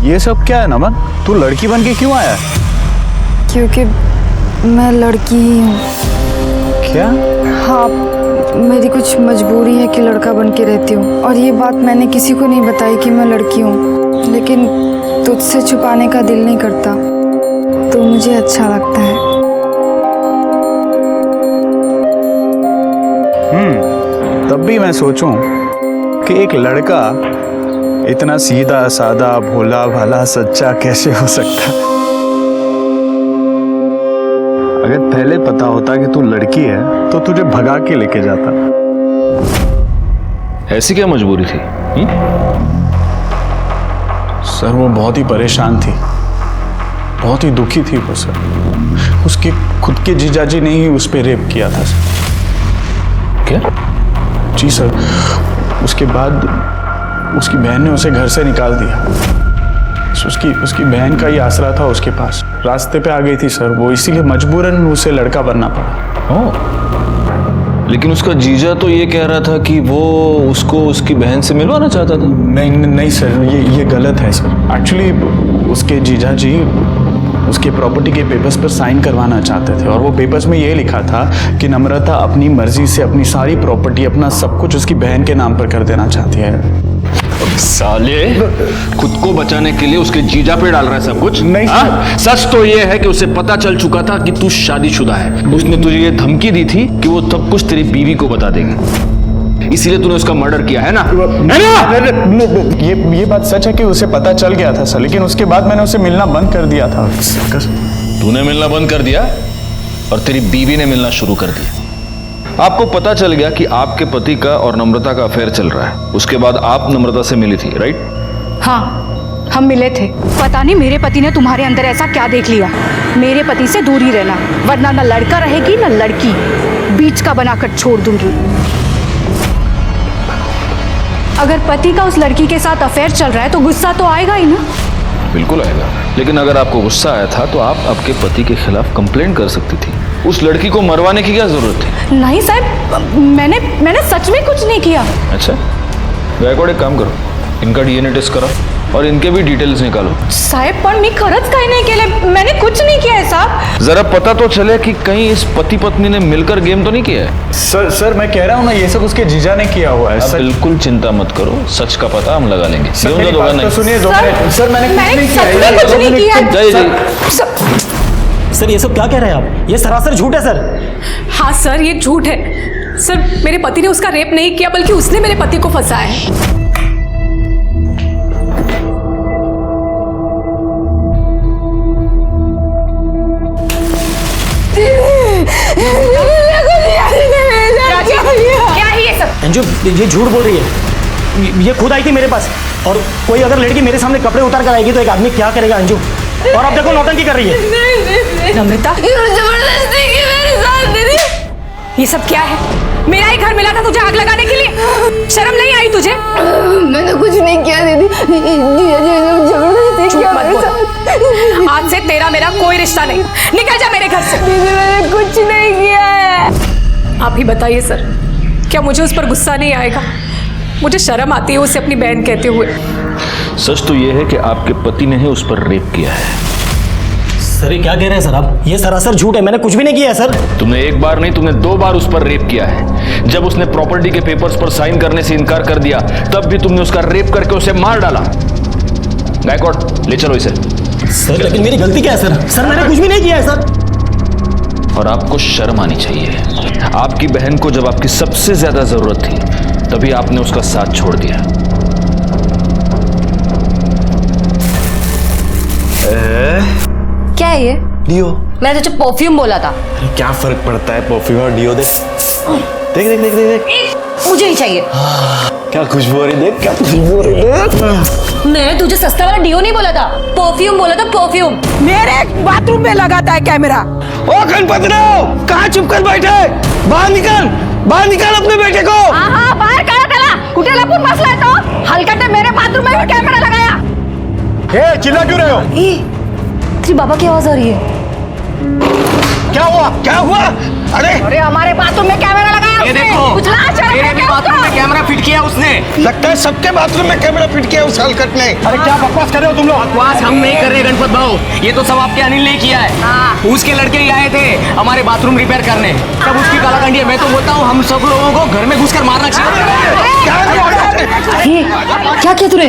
ये सब क्या है नमन? तू लड़की बन के क्यों आया? क्योंकि मैं लड़की ही हूँ। क्या? हाँ, मेरी कुछ मजबूरी है कि लड़का बन के रहती हूँ, और ये बात मैंने किसी को नहीं बताई कि मैं लड़की हूँ, लेकिन तुझसे छुपाने का दिल नहीं करता, तो मुझे अच्छा लगता है। तब भी मैं सोचूं कि एक लड़का इतना सीधा सादा भोला भाला सच्चा कैसे हो सकता। अगर पहले पता होता कि तू लड़की है तो तुझे भगा के लेके जाता। ऐसी क्या मजबूरी थी? सर वो बहुत ही परेशान थी, बहुत ही दुखी थी वो सर। उसके खुद के जीजाजी ने ही उस पर रेप किया था सर। क्या? जी सर, उसके बाद उसकी बहन ने उसे घर से निकाल दिया। उसकी बहन का ही आसरा था उसके पास, रास्ते पे आ गई थी सर वो, इसीलिए मजबूरन उसे लड़का बनना पड़ा। ओह, लेकिन उसका जीजा तो ये कह रहा था कि वो उसको उसकी बहन से मिलवाना चाहता था। नहीं सर, ये गलत है सर। एक्चुअली उसके जीजा जी उसके प्रॉपर्टी के पेपर्स पर साइन करवाना चाहते थे, और वो पेपर्स में ये लिखा था कि नम्रता अपनी मर्जी से अपनी सारी प्रॉपर्टी, अपना सब कुछ उसकी बहन के नाम पर कर देना चाहती है। साले, खुद को बचाने के लिए उसके जीजा पे डाल रहा है सब कुछ। नहीं सच तो ये है कि उसे पता चल चुका था कि तू शादीशुदा है। उसने तुझे ये धमकी दी थी कि वो सब कुछ तेरी बीवी को बता देगी, इसीलिए तूने उसका मर्डर किया है ना? ये बात सच है कि उसे पता चल गया था सर, लेकिन उसके बाद मैंने उसे मिलना बंद कर दिया था। तूने मिलना बंद कर दिया और तेरी बीवी ने मिलना शुरू कर दिया। आपको पता चल गया कि आपके पति का और नम्रता का अफेयर चल रहा है। उसके बाद आप नम्रता से मिली थी, राइट? हाँ, हम मिले थे। पता नहीं मेरे पति ने तुम्हारे अंदर ऐसा क्या देख लिया। मेरे पति से दूर ही रहना, वरना ना लड़का रहेगी ना लड़की, बीच का बनाकर छोड़ दूंगी। अगर पति का उस लड़की के साथ अफेयर चल रहा है तो गुस्सा तो आएगा ही ना। बिल्कुल आएगा, लेकिन अगर आपको गुस्सा आया था तो आप आपके पति के खिलाफ कंप्लेंट कर सकती थी। उस लड़की को मरवाने की क्या जरूरत थी? नहीं साहब, मैंने सच में कुछ नहीं किया। अच्छा, गायकवाड एक काम करो, इनका डीएनए टेस्ट कराओ और इनके भी डिटेल्स निकालो। साहब पण मी खरंच काही नाही केले, मैंने कुछ नहीं किया है साहब। जरा पता तो चले कि कहीं इस पति पत्नी ने मिलकर गेम तो नहीं किया है। सर मैं कह रहा हूँ ना, ये सब उसके जीजा ने किया हुआ है। बिल्कुल चिंता मत करो, सच का पता हम लगा लेंगे। सर मेरी बात तो सुनिए, सर मैंने कुछ नहीं किया। सर ये सब क्या कह रहे हैं आप? ये सरासर झूठ है सर। हाँ सर, ये झूठ है सर। मेरे पति ने उसका रेप नहीं किया, बल्कि उसने मेरे पति को फंसाया है। क्या है ये सब? अंजू, ये झूठ बोल रही है। ये खुद आई थी मेरे पास, और कोई अगर लड़की मेरे सामने कपड़े उतार कर आएगी तो एक आदमी क्या करेगा अंजू? और अब देखो नौटंकी कर रही है। नम्रता, जबरदस्ती की मेरे साथ दीदी। ये सब क्या है? मेरा ही घर मिला था तुझे आग लगाने के लिए, शर्म नहीं आई तुझे? मैंने कुछ नहीं किया दीदी, जबरदस्ती किया मेरे साथ। आज से तेरा मेरा कोई रिश्ता नहीं, निकल जा मेरे घर से। दीदी मैंने कुछ नहीं किया है। आप ही बताइए सर, क्या मुझे उस पर गुस्सा नहीं आएगा? मुझे शर्म आती है उसे अपनी बहन कहते हुए। सच तो ये है कि आपके पति ने ही उस पर रेप किया है। सर ये क्या कह रहे हैं सर आप? ये सरासर झूठ है, मैंने कुछ भी नहीं किया है सर। तुमने एक बार नहीं, तुमने 2 बार उस पर रेप किया है। जब उसने प्रॉपर्टी के पेपर्स पर साइन करने से इनकार कर दिया, तब भी तुमने उसका रेप करके उसे मार डाला। गायकवाड, ले चलो इसे। सर लेकिन मेरी गलती क्या है सर? सर मैंने कुछ भी नहीं किया है सर। और आपको शर्म आनी चाहिए। आपकी बहन को जब आपकी सबसे ज्यादा जरूरत थी, तभी आपने उसका साथ छोड़ दिया। क्या है ये? डियो। मैंने तुझे परफ्यूम बोला था। क्या फर्क पड़ता है परफ्यूम और डियो? देख देख देख देख देख, मुझे नहीं चाहिए। क्या खुशबू हो रही, देख क्या खुशबू हो रही है। मैंने तुझे सस्ता वाला डियो नहीं बोला था, परफ्यूम बोला था, परफ्यूम। मेरे बाथरूम में लगाता है कैमरा। ओ गणपतराव, कहाँ चुप कर बैठे? बाहर निकाल अपने बेटे को। हाँ बाहर करा कुठे लपून बसलाय तो? हलकटे मेरे बाथरूम में भी कैमरा लगाया। चिल्ला क्यों रहे हो? तेरी बाबा की आवाज आ रही है। क्या हुआ क्या हुआ? अरे हमारे बाथरूम में कैमरा लगाया ये उसने। देखो, उछला चढ़ा मेरे भी क्या बाथरूम उसको? में कैमरा फिट किया उसने। लगता है सबके बाथरूम में कैमरा फिट किया उस हलकट ने। अरे क्या बकवास कर रहे हो तुम लोग? बकवास हम नहीं कर रहे गणपत भाऊ, ये तो सब आपके अनिल ने किया है। उसके लड़के ही आए थे हमारे बाथरूम रिपेयर करने, तब उसकी कालाकंडी है। मैं तो बोलता हूँ हम सब लोगों को घर में घुसकर मारना चाहिए। क्या किया तूने?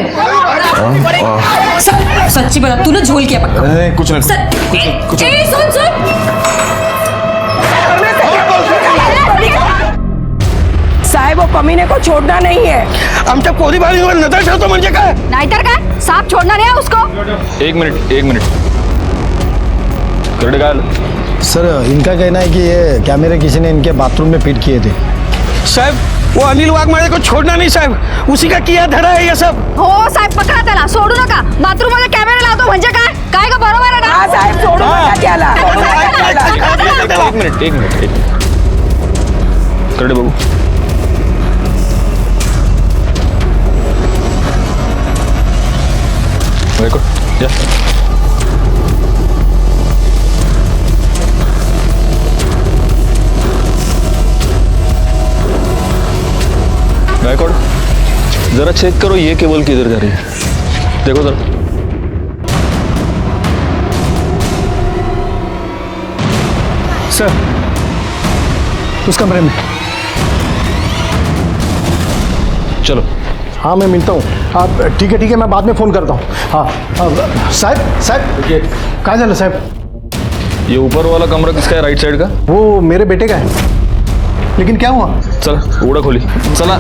सच्ची बता, तूने झोल किया पक्का? नहीं कुछ नहीं सुन साहेब, वो कमीने को छोड़ना नहीं है। आमच्या पोरी बाळीवर नजर ठेवतो म्हणजे काय? नाहीतर काय, सांप छोड़ना नहीं है उसको। एक मिनट करड़े गाल। सर इनका कहना है कि ये कैमरे किसी ने इनके बाथरूम में फिट किए थे। साहब वो अनिल वाघमारे को छोड़ना नहीं साहब, उसी का किया धड़ा है ये सब। हो साहेब, पकडा त्याला, सोडू नका। बाथरूम मध्ये कॅमेरा लावतो म्हणजे काय का बरोबर आहे ना? हा साहेब, सोडू नका त्याला। एक मिनट करड़े बाबू, देखो जा। गायकवाड़ जरा चेक करो ये केबल किधर जा रही है, देखो जरा। सर उस कमरे में। चलो। हाँ मैं मिलता हूँ। आप ठीक है मैं बाद में फ़ोन करता हूँ। हाँ साहब कहाँ चलो साहब? ये ऊपर वाला कमरा किसका है राइट साइड का? वो मेरे बेटे का है। लेकिन क्या हुआ? चल उड़ा खोली चला।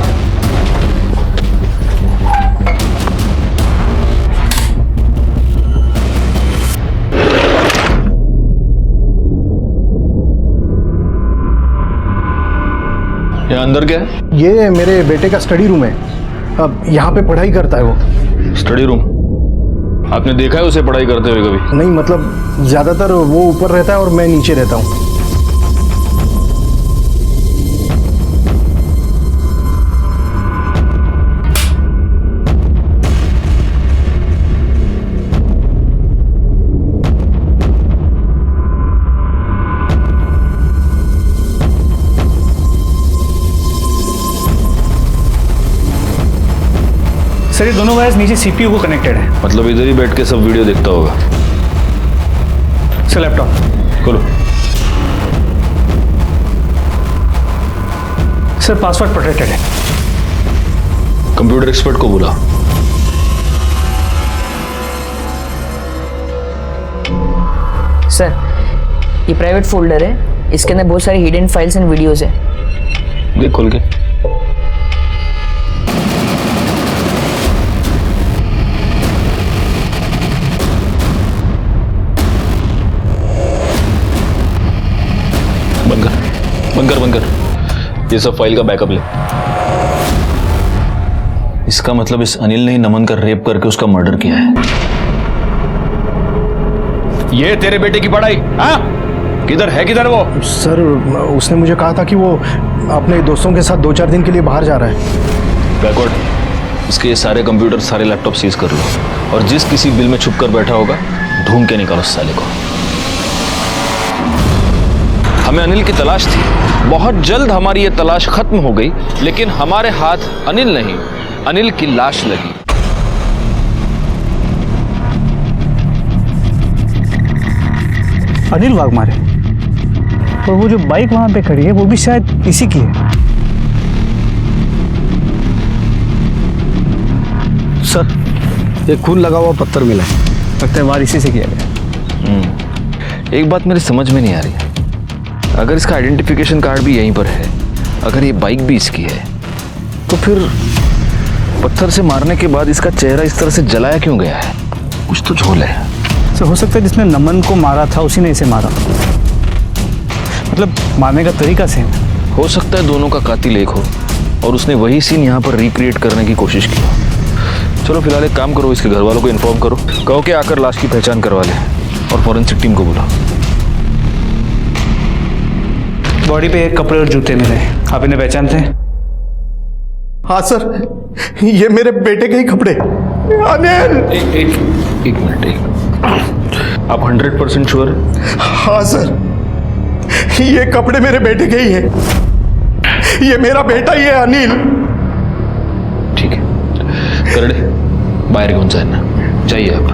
ये अंदर क्या है? ये मेरे बेटे का स्टडी रूम है। अब यहाँ पे पढ़ाई करता है वो। Study room? आपने देखा है उसे पढ़ाई करते हुए कभी? नहीं मतलब ज़्यादातर वो ऊपर रहता है और मैं नीचे रहता हूँ। सर ये दोनों वायर्स नीचे सीपीयू को कनेक्टेड है। मतलब इधर ही बैठ के सब वीडियो देखता होगा। सर लैपटॉप खोलो। सर पासवर्ड प्रोटेक्टेड है। कंप्यूटर एक्सपर्ट को बुला। सर ये प्राइवेट फोल्डर है, इसके अंदर बहुत सारी हिडन फाइल्स एंड वीडियोस है। देख खोल के। बंद कर ये सब फाइल का बैकअप ले। इसका मतलब इस अनिल ने ही नमन का रेप करके उसका मर्डर किया है। ये तेरे बेटे की पढ़ाई? हाँ किधर वो? सर उसने मुझे कहा था कि वो अपने दोस्तों के साथ 2-4 दिन के लिए बाहर जा रहा है। बैकवर्ड इसके ये सारे कंप्यूटर सारे लैपटॉप सीज कर लो और जिस किसी बिल में छुप कर बैठा होगा ढूंढ के निकालो उस साले को। हमें अनिल की तलाश थी, बहुत जल्द हमारी ये तलाश खत्म हो गई, लेकिन हमारे हाथ अनिल नहीं अनिल की लाश लगी। अनिल वाघमारे? और वो जो बाइक वहां पे खड़ी है वो भी शायद इसी की है। सर ये खून लगा हुआ पत्थर मिला है, लगता है वार इसी से किया गया। एक बात मेरी समझ में नहीं आ रही है, अगर इसका आइडेंटिफिकेशन कार्ड भी यहीं पर है, अगर ये बाइक भी इसकी है, तो फिर पत्थर से मारने के बाद इसका चेहरा इस तरह से जलाया क्यों गया है? कुछ तो झोल है। सर हो सकता है जिसने नमन को मारा था उसी ने इसे मारा, मतलब मारने का तरीका सेम। हो सकता है दोनों का कातिल एक हो और उसने वही सीन यहाँ पर रिक्रिएट करने की कोशिश की। चलो फिलहाल एक काम करो, इसके घर वालों को इन्फॉर्म करो, कहो कि आकर लाश की पहचान करवा ले और फॉरेंसिक टीम को बुलाओ। बॉडी पे एक कपड़े और जूते मिले, आप इन्हें पहचानते हैं? हाँ सर ये मेरे बेटे के ही कपड़े। अनिल एक मिनट आप 100% श्योर? हाँ सर। ये कपड़े मेरे बेटे के ही है, ये मेरा बेटा ही है अनिल। ठीक है करडे, बाहेर घेऊन जाए ना, जाइए आप।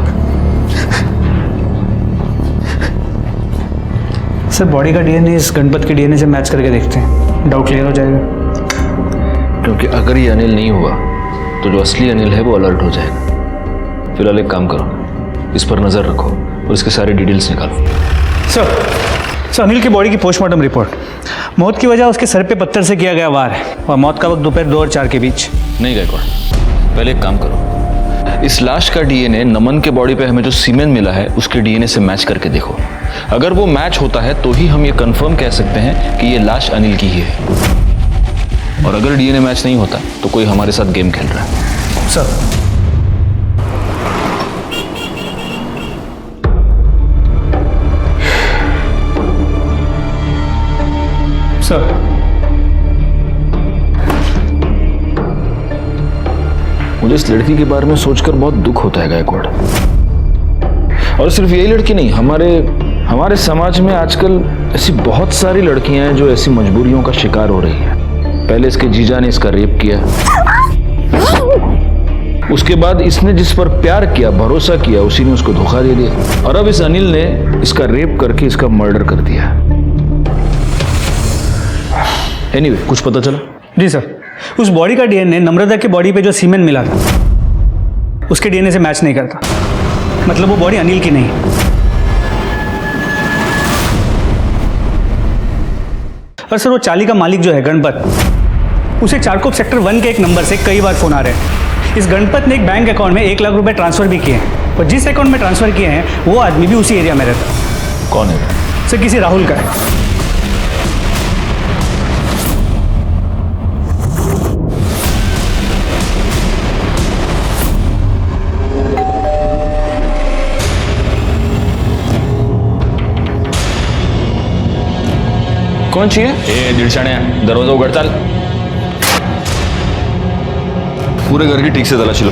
सर बॉडी का डीएनए इस गणपत के डीएनए से मैच करके देखते हैं, डाउट क्लियर हो जाएगा। क्योंकि अगर ये अनिल नहीं हुआ तो जो असली अनिल है वो अलर्ट हो जाएगा। फिलहाल एक काम करो, इस पर नजर रखो और इसके सारे डिटेल्स निकालो। सर अनिल की बॉडी की पोस्टमार्टम रिपोर्ट, मौत की वजह उसके सर पे पत्थर से किया गया वार है और मौत का वक्त दोपहर 2 और 4 के बीच। नहीं गायकवाड़, पहले एक काम करो, इस लाश का डीएनए नमन के बॉडी पे हमें जो सीमेंट मिला है उसके डीएनए से मैच करके देखो। अगर वो मैच होता है तो ही हम ये कंफर्म कह सकते हैं कि ये लाश अनिल की ही है, और अगर डीएनए मैच नहीं होता तो कोई हमारे साथ गेम खेल रहा है। सर सर मुझे इस लड़की के बारे में सोचकर बहुत दुख होता है गायकवाड़। और सिर्फ यही लड़की नहीं, हमारे समाज में आजकल ऐसी बहुत सारी लड़कियां हैं जो ऐसी मजबूरियों का शिकार हो रही हैं। पहले इसके जीजा ने इसका रेप किया, उसके बाद इसने जिस पर प्यार किया, भरोसा किया, उसी ने उसको धोखा दे दिया, और अब इस अनिल ने इसका रेप करके इसका मर्डर कर दिया। एनीवे, कुछ पता चला? जी सर, उस बॉडी का डीएनए नम्रता की बॉडी पे जो सीमेंट मिला था उसके डीएनए से मैच नहीं करता, मतलब वो बॉडी अनिल की नहीं है। और सर वो चाली का मालिक जो है गणपत, उसे चारकोप सेक्टर 1 के एक नंबर से कई बार फोन आ रहे हैं। इस गणपत ने एक बैंक अकाउंट में 1 लाख रुपए ट्रांसफर भी किए हैं, और जिस अकाउंट में ट्रांसफर किए हैं वो आदमी भी उसी एरिया में रहता है। कौन है? सर किसी राहुल का है। कौन चाहिए? ए दिलशाण्या, दरवाजा उघड, चाल। पूरे घर की ठीक से तलाशी लो।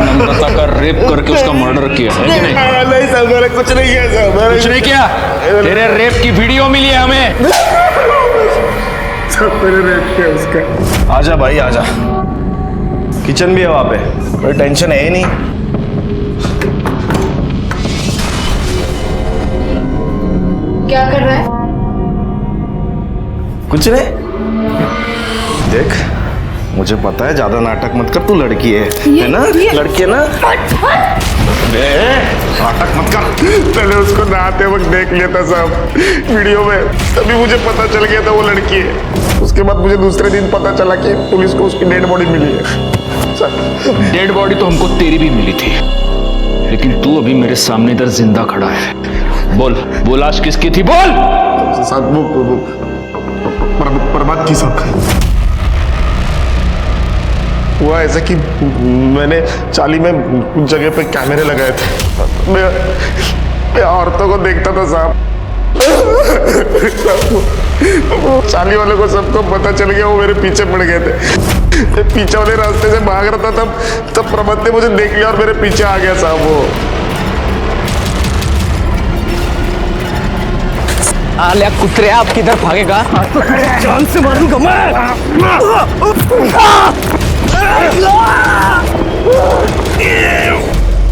नम्रता का रेप करके उसका मर्डर किया है कि नहीं? नहीं सर, मैंने कुछ नहीं किया सर। कुछ नहीं किया? तेरे रेप की वीडियो मिली है हमें। सब मैंने रेप किया उसका। आजा भाई आजा, किचन भी है वहां पे, कोई टेंशन है ही नहीं। क्या कर रहा है? कुछ नहीं, देख मुझे पता है, ज्यादा नाटक मत कर, तू लड़की है ना? लड़की है ना? नाटक मत कर। पहले उसको नहाते वक्त देख लिया था साहब वीडियो में, तभी मुझे पता चल गया था वो लड़की है। उसके बाद मुझे दूसरे दिन पता चला कि पुलिस को उसकी डेड बॉडी मिली है। डेड बॉडी तो हमको तेरी भी मिली थी, लेकिन तू अभी मेरे सामने इधर जिंदा खड़ा है। बोल, वो लाश किसकी थी? बोल। साहब वो प्रभात की साहब। हुआ ऐसा कि मैंने चाली में कुछ जगह पे कैमरे लगाए थे, मैं औरतों को देखता था साहब। चाली वाले को सबको पता चल गया, वो मेरे पीछे पड़ गए थे। मैं पीछे वाले रास्ते से भाग रहा था, तब प्रमोद ने मुझे देख लिया और मेरे पीछे आ गया साहब वो। आलिया कुत्रिया, आप किधर भागेगा? जान से मारूंगा मैं।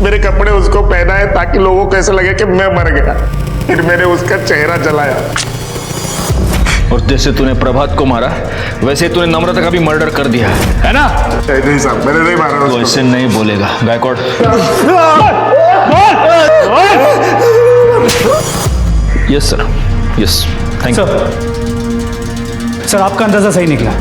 मेरे कपड़े उसको पहना है ताकि लोगों को ऐसा लगे कि मैं मर गया, फिर मैंने उसका चेहरा जलाया। और जैसे तूने प्रभात को मारा, वैसे तूने नम्रता का भी मर्डर कर दिया है ना? नहीं साहब, मैंने नहीं मारा उसको। ऐसे नहीं बोलेगा Gaikwad. Yes sir, yes, thank you. Sir आपका अंदाजा सही निकला।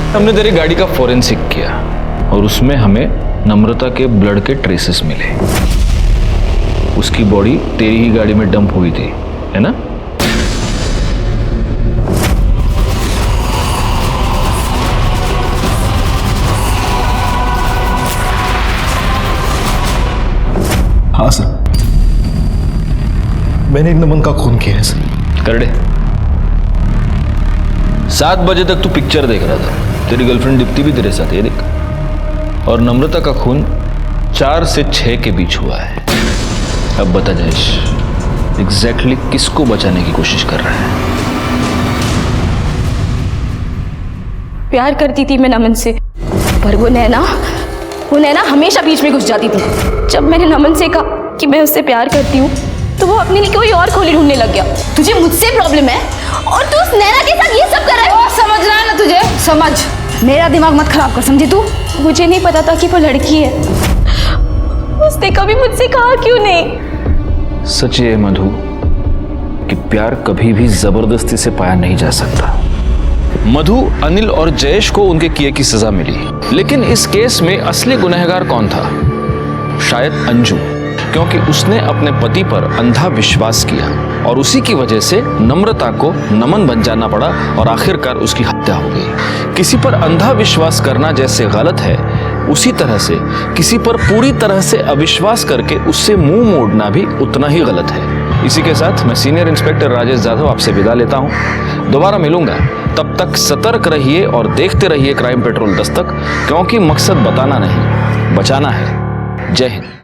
हमने तेरी गाड़ी का फोरेंसिक किया और उसमें हमें नम्रता के ब्लड के ट्रेसेस मिले। उसकी बॉडी तेरी ही गाड़ी में डंप हुई थी, है ना? हाँ सर, मैंने एक नमन का खून किया है सर। कर दे। 7 बजे तक तू पिक्चर देख रहा था, तेरी गर्लफ्रेंड दीप्ति भी तेरे साथ, ये देख। और नम्रता का खून 4 से 6 के बीच हुआ है। अब बता जयेश, एग्जैक्टली किसको बचाने की कोशिश कर रहा है? प्यार करती थी मैं नमन से, पर वो नैना हमेशा बीच में घुस जाती थी। जब मैंने नमन से कहा कि मैं उससे प्यार करती हूँ तो वो अपने लिए कोई और खोली ढूंढने लग गया। तुझे मुझसे प्रॉब्लम है और तू उस नैना के साथ ये सब कर रहा है। समझ रहा है ना तुझे? समझ, मेरा दिमाग मत खराब कर, समझी तू? मुझे नहीं पता था कि वो लड़की है। उसने कभी मुझसे कहा क्यों नहीं? सच ये है मधु कि प्यार कभी भी जबरदस्ती से पाया नहीं जा सकता। मधु, अनिल और जयेश को उनके किए की सजा मिली, लेकिन इस केस में असली गुनहगार कौन था? शायद अंजू, क्योंकि उसने अपने पति पर अंधा विश्वास किया और उसी की वजह से नम्रता को नमन बन जाना पड़ा और आखिरकार उसकी हत्या हो गई। किसी पर अंधा विश्वास करना जैसे गलत है, उसी तरह से किसी पर पूरी तरह से अविश्वास करके उससे मुंह मोड़ना भी उतना ही गलत है। इसी के साथ मैं सीनियर इंस्पेक्टर राजेश जाधव आपसे विदा लेता हूं। दोबारा मिलूंगा, तब तक सतर्क रहिए और देखते रहिए क्राइम पेट्रोल दस्तक, क्योंकि मकसद बताना नहीं, बचाना है। जय हिंद।